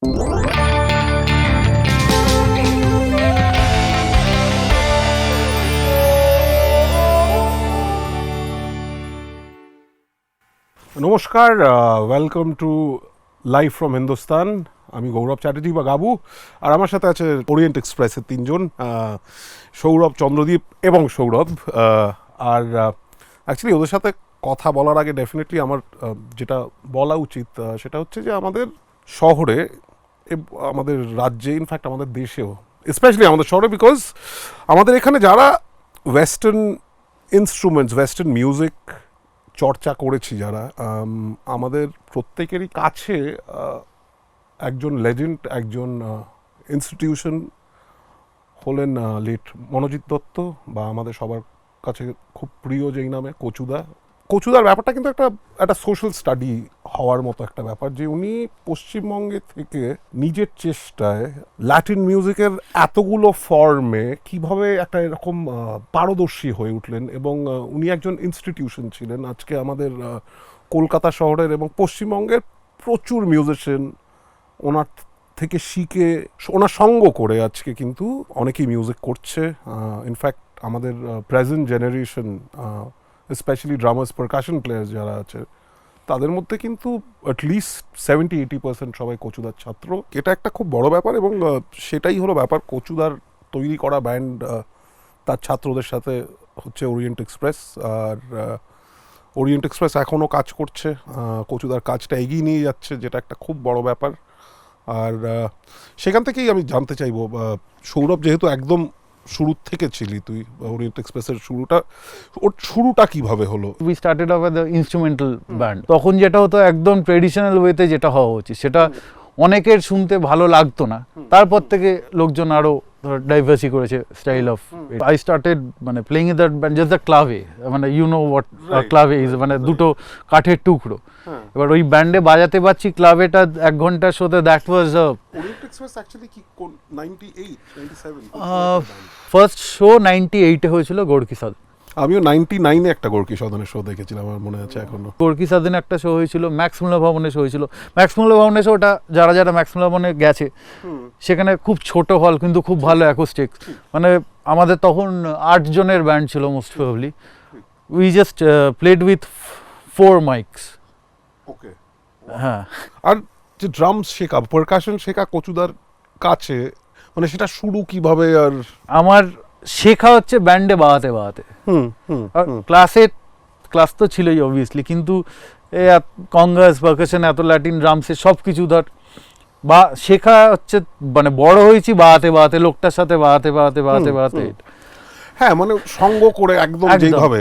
নমস্কার, welcome to live from Hindustan. আমি গৌরব চ্যাটার্জি বা গাবু, আর আমার সাথে আছে ওরিয়েন্ট এক্সপ্রেসের তিনজন, সৌরভ, চন্দ্রদীপ এবং সৌরভ। আর অ্যাকচুয়ালি ওদের সাথে কথা বলার আগে ডেফিনেটলি আমার যেটা বলা উচিত সেটা হচ্ছে যে আমাদের শহরে, আমাদের রাজ্যে, ইনফ্যাক্ট আমাদের দেশেও, স্পেশালি আমাদের শহরে, বিকজ আমাদের এখানে যারা ওয়েস্টার্ন ইনস্ট্রুমেন্টস, ওয়েস্টার্ন মিউজিক চর্চা করেছি যারা, আমাদের প্রত্যেকেরই কাছে একজন লেজেন্ড, একজন ইনস্টিটিউশন হলেন লেট মনোজিৎ দত্ত, বা আমাদের সবার কাছে খুব প্রিয় যেই নামে কচুদার ব্যাপারটা কিন্তু একটা সোশ্যাল স্টাডি হওয়ার মতো একটা ব্যাপার, যে উনি পশ্চিমবঙ্গে থেকে নিজের চেষ্টায় ল্যাটিন মিউজিকের এতগুলো ফর্মে কিভাবে একটা এরকম পারদর্শী হয়ে উঠলেন, এবং উনি একজন ইনস্টিটিউশন ছিলেন। আজকে আমাদের কলকাতা শহরের এবং পশ্চিমবঙ্গের প্রচুর মিউজিশিয়ান ওনার থেকে শিখে, ওনার সঙ্গ করে আজকে কিন্তু অনেকেই মিউজিক করছে। ইনফ্যাক্ট আমাদের present generation, specially drummers, percussion players যারা আছে, তাদের মধ্যে কিন্তু অ্যাটলিস্ট 70-80% সবাই কচুদার ছাত্র। এটা একটা খুব বড় ব্যাপার, এবং সেটাই হলো ব্যাপার। কচুদার তৈরি করা ব্যান্ড, তার ছাত্রদের সাথে হচ্ছে ওরিয়েন্ট এক্সপ্রেস, আর ওরিয়েন্ট এক্সপ্রেস এখনও কাজ করছে, কচুদার কাজটা এগিয়ে নিয়ে যাচ্ছে, যেটা একটা খুব বড় ব্যাপার। আর সেখান থেকেই আমি জানতে চাইবো, সৌরভ, যেহেতু একদম শুরুর থেকে ছিলি তুই, ওরিয়েন্ট এক্সপ্রেসের শুরুটা কিভাবে হলো? We started of the instrumental band. তখন যেটা হতো একদম ট্রেডিশনাল ওয়েতে যেটা হওয়া উচিত, সেটা অনেকের শুনতে ভালো লাগতো না। তারপর থেকে লোকজন আরো ডাইভার্সি করেছে স্টাইল অফ। আই স্টার্টেড মানে playing in that band, just the clave, মানে you know what clave is, মানে দুটো কাঠের টুকরো। এবার ওই ব্যান্ডে বাজাতে পারছি ক্লাভেটা 1 ঘন্টার শোতে। দ্যাট ওয়াজ ফার্স্ট শো 98-এ হয়েছিল গোর্কি সাধন। আমিও 99-এ একটা গোর্কি সাধনের শো দেখেছিলাম, আমার মনে আছে এখনো। গোর্কি সাধনে একটা শো হয়েছিল, ম্যাক্স মুলার ভবনে শো হয়েছিল। ম্যাক্স মুলার ভবনে শোটা, যারা ম্যাক্স মুলার ভবনে গেছে, সেখানে খুব ছোট হল কিন্তু খুব ভালো অ্যাকোস্টিক। মানে আমাদের তখন 8 জনের ব্যান্ড ছিল most probably. We just played with 4 mics. Okay, হ্যাঁ। আর যে ড্রামস শেখা, পারকাশন শেখা কচুদার কাছে, মানে সেটা শুরু কিভাবে? আর আমার শেখা হচ্ছে ব্যান্ডে বাজাতে। ক্লাস তো ছিলই অবভিয়াসলি, কিন্তু কংগাস, পারকাশন, এত ল্যাটিন ড্রামসে সব কিছু ধর বা শেখা হচ্ছে, মানে বড় হয়েছি বাজাতে, লোকটার সাথে বাজাতে। হ্যাঁ, মানে সঙ্গ করে একদম যেভাবে,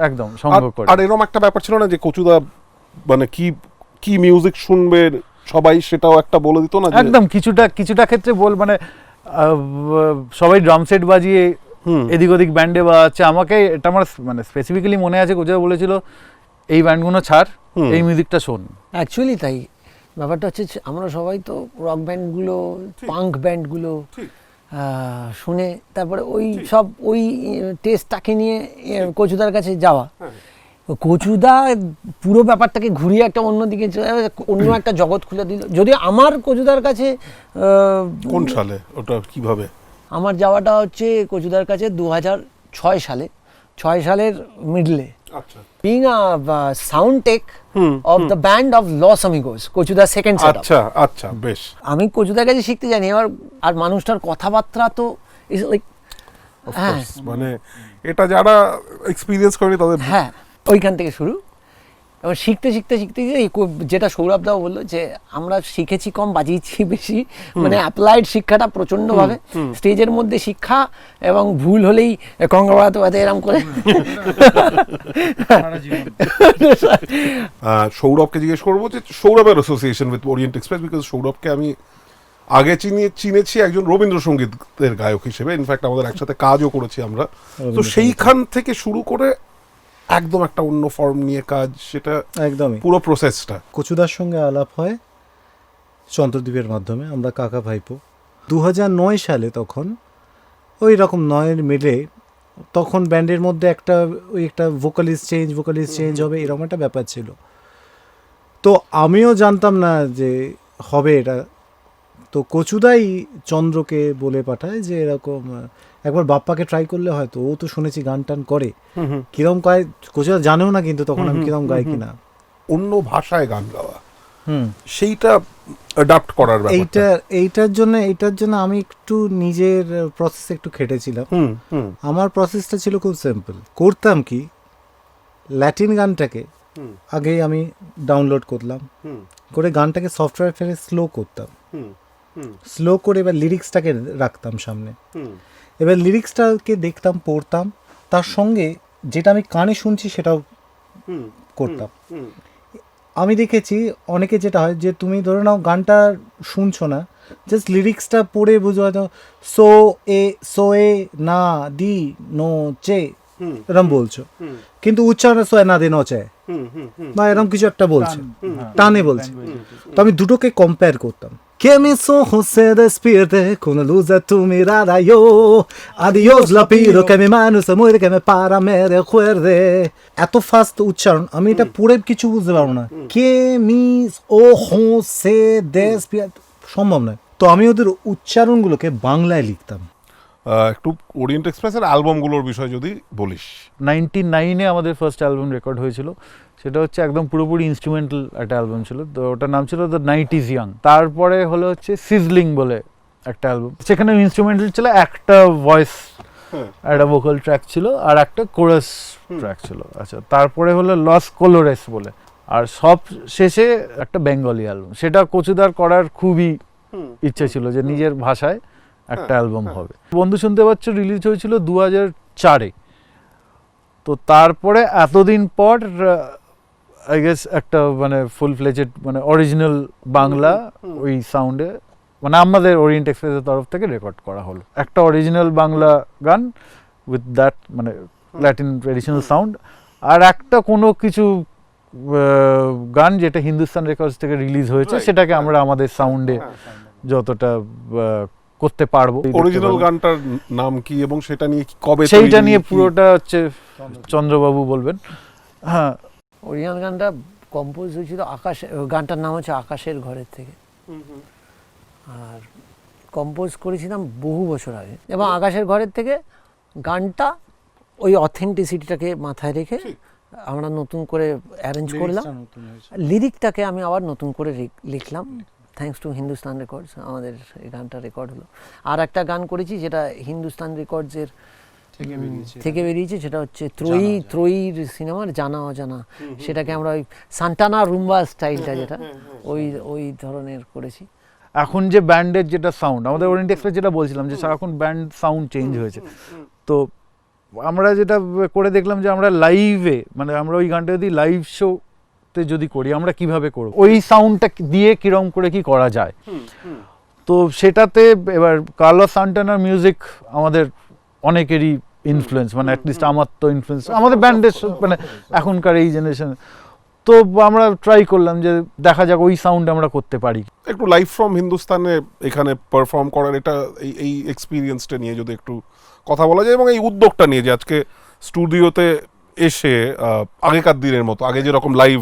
একদম সঙ্গ করে। আর এরকম একটা ব্যাপার ছিল না যে কচুদা মানে কি মিউজিক শুনবে সবাই সেটাও একটা বলে দিত না? একদম কিছুটা ক্ষেত্রে মানে সবাই ড্রাম সেট বাজিয়ে এদিক ওদিক ব্যান্ডে বাজাচ্ছে। আমাকে এটা আমার মানে স্পেসিফিক্যালি মনে আছে, কোথাও বলেছিল এই ব্যান্ডগুলো ছাড়, এই মিউজিকটা শোন। অ্যাকচুয়ালি তাই ব্যাপারটা হচ্ছে। আমরা সবাই তো রক ব্যান্ডগুলো, পাঙ্ক ব্যান্ডগুলো শুনে তারপরে ওই টেস্টটাকে নিয়ে কচুদার কাছে যাওয়া। কচুদা পুরো ব্যাপারটাকে ঘুরিয়ে একটা অন্যদিকে, অন্য একটা জগৎ খুলে দিল। যদিও আমার কচুদার কাছে কোন সালে, ওটা কিভাবে আমার যাওয়াটা হচ্ছে কচুদার কাছে 2006 সালে, 6 সালের মিডলে, being a sound tech of the band of Los Amigos, কচুদার সেকেন্ড সেটআপ। আচ্ছা, বেশ। আমি কচুদার কাছে শিখতে জানি। আর মানুষটার কথাবার্তা তো ইজ লাইক, মানে এটা যারা এক্সপেরিয়েন্স করেনি তাদের, হ্যাঁ, ওইখান থেকে শুরু। এবার শিখতে যেটা সৌরভ দাও বললো যে আমরা শিখেছি কম, বাজিয়েছি বেশি, মানে অ্যাপ্লাইড শিক্ষাটা প্রচণ্ডভাবে। স্টেজের মধ্যে শিক্ষা, এবং ভুল হলেই কংগ্রাবাতে এরম করে। সৌরভকে জিজ্ঞেস করবো যে সৌরভের association with Orient Express, because সৌরভকে আমি আগে চিনেছি একজন রবীন্দ্রসঙ্গীতের গায়ক হিসেবে। ইনফ্যাক্ট আমাদের একসাথে কাজও করেছি আমরা। তো সেইখান থেকে শুরু করে একদম একটা অন্য ফর্ম নিয়ে কাজ, সেটা একদমই পুরো প্রসেসটা। কচুদার সঙ্গে আলাপ হয় চন্দ্রদ্বীপের মাধ্যমে, আমরা কাকা ভাইপো। 2009 সালে তখন ওই রকম 9-এর মিলে, তখন ব্যান্ডের মধ্যে একটা ভোকালিস্ট চেঞ্জ হবে, এরকম একটা ব্যাপার ছিল। তো আমিও জানতাম না যে হবে এটা, তো কচুদাই চন্দ্রকে বলে পাঠায় যে এরকম একবার বাপ্পাকে ট্রাই করলে হয়তো, ও তো শুনেছি গান টান করে, কিরম গায় কচুদা জানেও না কিন্তু তখন আমি কিরম গাই কিনা। অন্য ভাষায় গান গাওয়া, সেইটা অ্যাডাপ্ট করার ব্যাপারটা। এইটার জন্য আমি একটু নিজের প্রসেস একটু খেটেছিলাম। আমার প্রসেসটা ছিল খুব সিম্পল। করতাম কি, ল্যাটিন গানটাকে আগে আমি ডাউনলোড করলাম, করে গানটাকে সফটওয়্যার ফেলে স্লো করতাম, স্লো করে এবার লিরিক্সটাকে রাখতাম সামনে, এবার লিরিক্সটাকে দেখতাম, পড়তাম, তার সঙ্গে যেটা আমি কানে শুনছি সেটাও করতাম। আমি দেখেছি অনেকে যেটা হয় যে তুমি ধরে নাও গানটা শুনছো না, জাস্ট লিরিক্সটা পড়ে বুঝো, হয়তো সো এ না দি নো চে এরম বলছো, কিন্তু উচ্চারণ সো এ না দি নো চে বা এরম কিছু একটা বলছে, টানে বলছে। তো আমি দুটোকে কম্পেয়ার করতাম। Que mis ojos se despierten con la luz de tu mirada, yo a Dios le pido que mi mano se muere, que me para me recuerde. এত ফাস্ট উচ্চারণ, আমি এটা পড়ে কিছু বুঝতে পারবো না। Que mis ojos se despierten, সম্ভব নয়। তো আমি ওদের উচ্চারণগুলোকে বাংলায় লিখতাম। একটু ওরিয়েন্ট এক্সপ্রেসের অ্যালবামগুলোর বিষয় যদি বলিস। 99-এ আমাদের ফার্স্ট অ্যালবাম রেকর্ড হয়েছিল, সেটা হচ্ছে একদম পুরোপুরি ইনস্ট্রুমেন্টাল একটা অ্যালবাম ছিল, তো ওটার নাম ছিল দ্য নাইট ইজ ইয়াং। তারপরে হলো হচ্ছে সিজলিং বলে একটা অ্যালবাম, সেখানে ইনস্ট্রুমেন্টাল ছিল, একটা ভয়েস একটা ভোকাল ট্র্যাক ছিল আর একটা কোরাস ট্র্যাক ছিল। আচ্ছা, তারপরে হলো লস কোলোরেস বলে, আর সব শেষে একটা বেঙ্গলি অ্যালবাম। সেটা কচুদার করার খুবই ইচ্ছে ছিল যে নিজের ভাষায় একটা অ্যালবাম হবে। বন্ধু শুনতে পাচ্ছ রিলিজ হয়েছিল 2004-এ। তো তারপরে এতদিন পর আই গেস একটা মানে ফুল ফ্লেজেড মানে অরিজিনাল বাংলা ওই সাউন্ডে মানে আমাদের ওরিয়েন্ট এক্সপ্রেসের তরফ থেকে রেকর্ড করা হলো একটা অরিজিনাল বাংলা গান উইথ দ্যাট মানে ল্যাটিন ট্রেডিশনাল সাউন্ড, আর একটা কোনো কিছু গান যেটা হিন্দুস্তান রেকর্ডস থেকে রিলিজ হয়েছে সেটাকে আমরা আমাদের সাউন্ডে যতটা করতে পারবো। অরিজিনাল গানটার নাম কি এবং সেটা নিয়ে কবে, সেইটা নিয়ে পুরোটা হচ্ছে চন্দ্রবাবু বলবেন। হ্যাঁ, অরিজিনাল গানটা কম্পোজ হয়েছিল গানটার নাম হচ্ছে আকাশের ঘরের থেকে, আর কম্পোজ করেছিলাম বহু বছর আগে। এবং আকাশের ঘরের থেকে গানটা ওই অথেন্টিসিটিটাকে মাথায় রেখে আমরা নতুন করে অ্যারেঞ্জ করলাম, লিরিকটাকে আমি আবার নতুন করে লিখলাম। থ্যাঙ্কস টু হিন্দুস্তান রেকর্ডস আমাদের এই গানটা রেকর্ড হলো। আর একটা গান করেছি যেটা হিন্দুস্তান রেকর্ডসের থেকে বেরিয়েছে, সেটা হচ্ছে ত্রয়ীর সিনেমার জানা অজানা, সেটাকে আমরা ওই সান্টানা রুম্বা স্টাইলটা যেটা ওই ধরনের করেছি। এখন যে ব্যান্ডের যেটা সাউন্ড, আমাদের ওরিয়েন্ট এক্সপ্রেস যেটা বলছিলাম যে সারাক্ষণ ব্যান্ড সাউন্ড চেঞ্জ হয়েছে, তো আমরা যেটা করে দেখলাম যে আমরা লাইভে মানে আমরা ওই গানটা যদি লাইভ শোতে যদি করি আমরা কিভাবে করব, ওই সাউন্ডটা দিয়ে কিরম করে কি করা যায়। তো সেটাতে এবার কার্লোস সান্টানার মিউজিক আমাদের অনেকেরই ইনফ্লুয়েন্স, মানে অ্যাটলিস্ট আমার তো ইনফ্লুয়েন্স আমাদের ব্যান্ডের মানে এখনকার এই জেনারেশন। তো আমরা ট্রাই করলাম যে দেখা যাক ওই সাউন্ড আমরা করতে পারি। একটু লাইভ ফ্রম হিন্দুস্তানে এখানে পারফর্ম করার এটা এই এক্সপিরিয়েন্সটা নিয়ে যদি একটু কথা বলা যায় এবং এই উদ্যোগটা নিয়ে যে আজকে স্টুডিওতে এসে আগেকার দিনের মতো আগে যেরকম লাইভ,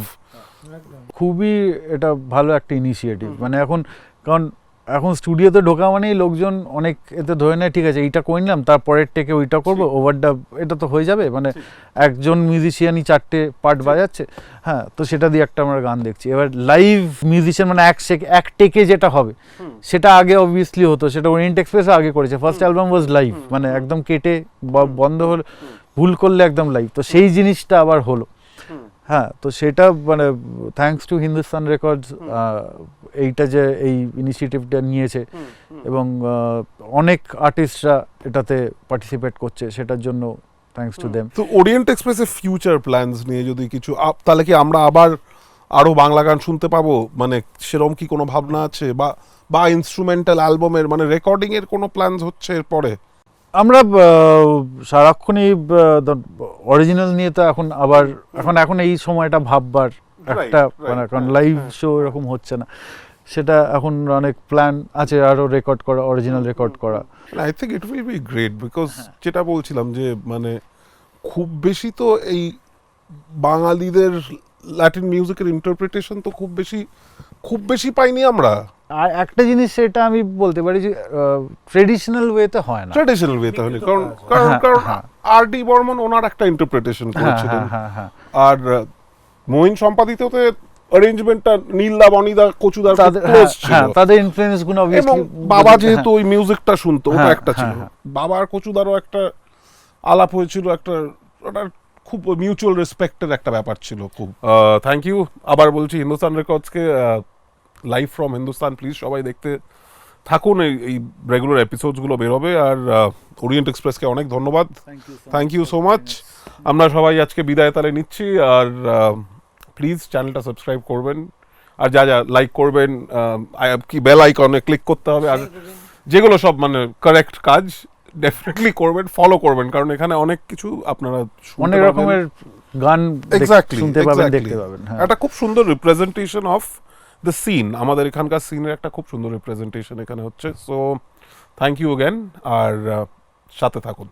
খুবই এটা ভালো একটা ইনিশিয়েটিভ। মানে কারণ এখন স্টুডিওতে ঢোকা মানেই লোকজন অনেক এতে ধরে নেয় ঠিক আছে এইটা করে নিলাম তারপরের থেকে ওইটা করবো, ওভারডাব এটা তো হয়ে যাবে, মানে একজন মিউজিশিয়ানই 4টে পার্ট বাজাচ্ছে। হ্যাঁ, তো সেটা দিয়ে একটা আমরা গান দেখছি। এবার লাইভ মিউজিশিয়ান মানে এক টেকে যেটা হবে সেটা আগে অবভিয়াসলি হতো, সেটা ওরিয়েন্ট এক্সপ্রেস আগে করেছে। ফার্স্ট অ্যালবাম ওয়াজ লাইভ, মানে একদম কেটে বন্ধ হলো, ভুল করলে একদম লাইভ। তো সেই জিনিসটা আবার হলো। হ্যাঁ, তো সেটা মানে থ্যাঙ্কস টু হিন্দুস্তান রেকর্ডস এইটা যে এই ইনিশিয়েটিভটা নিয়েছে এবং অনেক আর্টিস্টরা এটাতে পার্টিসিপেট করছে, সেটার জন্য থ্যাঙ্কস টু দেম। তো ওরিয়েন্ট এক্সপ্রেসের ফিউচার প্ল্যানস নিয়ে যদি কিছু, তাহলে কি আমরা আবার আরো বাংলা গান শুনতে পাবো, মানে সেরকম কি কোনো ভাবনা আছে বা ইনস্ট্রুমেন্টাল অ্যালবামের মানে রেকর্ডিং এর কোনো প্ল্যানস হচ্ছে এরপরে? আমরা সারাক্ষণই অরিজিনাল নিয়ে তো এখন এই সময়টা ভাববার একটা মানে কারণ লাইভ শো এরকম হচ্ছে না, সেটা এখন অনেক প্ল্যান আছে আরো রেকর্ড করা, অরিজিনাল রেকর্ড করা। I think it will be great because যেটা বলছিলাম যে মানে খুব বেশি তো এই বাঙালিদের ল্যাটিন মিউজিকের ইন্টারপ্রিটেশন তো খুব বেশি পাইনি আমরা। আর একটা জিনিস সেটা আমি বলতে পারি যে ট্রেডিশনাল ওয়েতে হয় না। ট্র্যাডিশনাল ওয়েতে হলে কারণ কারণ হ্যাঁ, কারণ হ্যাঁ। আর ডি বর্মন ওনার একটা ইন্টারপ্রিটেশন হ্যাঁ করেছিলেন, হ্যাঁ হ্যাঁ আর মহিন সম্পাদিততে অ্যারেঞ্জমেন্টটা নীলদা বনিদা কচুদার তাদের ক্লোজ ছিল, হ্যাঁ তাদের ইনফ্লুয়েন্স গুলো এবং অবভিয়াসলি বাবা যেহেতু ওই মিউজিকটা শুনতো ওটা হ্যাঁ, একটা ছিল, হ্যাঁ, বাবা আর কচুদারও একটা আলাপ হয়েছিল, একটা ওটা খুব মিউচুয়াল রেসপেক্টের একটা ব্যাপার ছিল খুব। থ্যাংক ইউ আবার বলছি হিন্দুস্তান রেকর্ডসকে, লাইভ ফ্রম হিন্দুস্তান প্লিজ সবাই দেখতে থাকুন, এই রেগুলার এপিসোডসগুলো বেরোবে। আর ওরিয়েন্ট এক্সপ্রেসকে অনেক ধন্যবাদ, থ্যাংক ইউ সো মাচ। আমরা সবাই আজকে বিদায় তালে নিচ্ছি, আর প্লিজ চ্যানেলটা সাবস্ক্রাইব করবেন, আর যা যা লাইক করবেন, কি বেল আইকনে ক্লিক করতে হবে, আর যেগুলো সব মানে কারেক্ট কাজ ডেফিনেটলি করবেন, ফলো করবেন, কারণ এখানে অনেক কিছু আপনারা শুনতে অনেক পাবেন। রকমের গান Exactly, শুনতে পাবেন, exactly. দেখতে পাবেন। হ্যাঁ একটা খুব সুন্দর রিপ্রেজেন্টেশন অফ দ্য সিন, আমাদের এখানকার সিনের একটা খুব সুন্দর রিপ্রেজেন্টেশন এখানে হচ্ছে। সো থ্যাংক ইউ অ্যাগেন, আর সাথে থাকুন।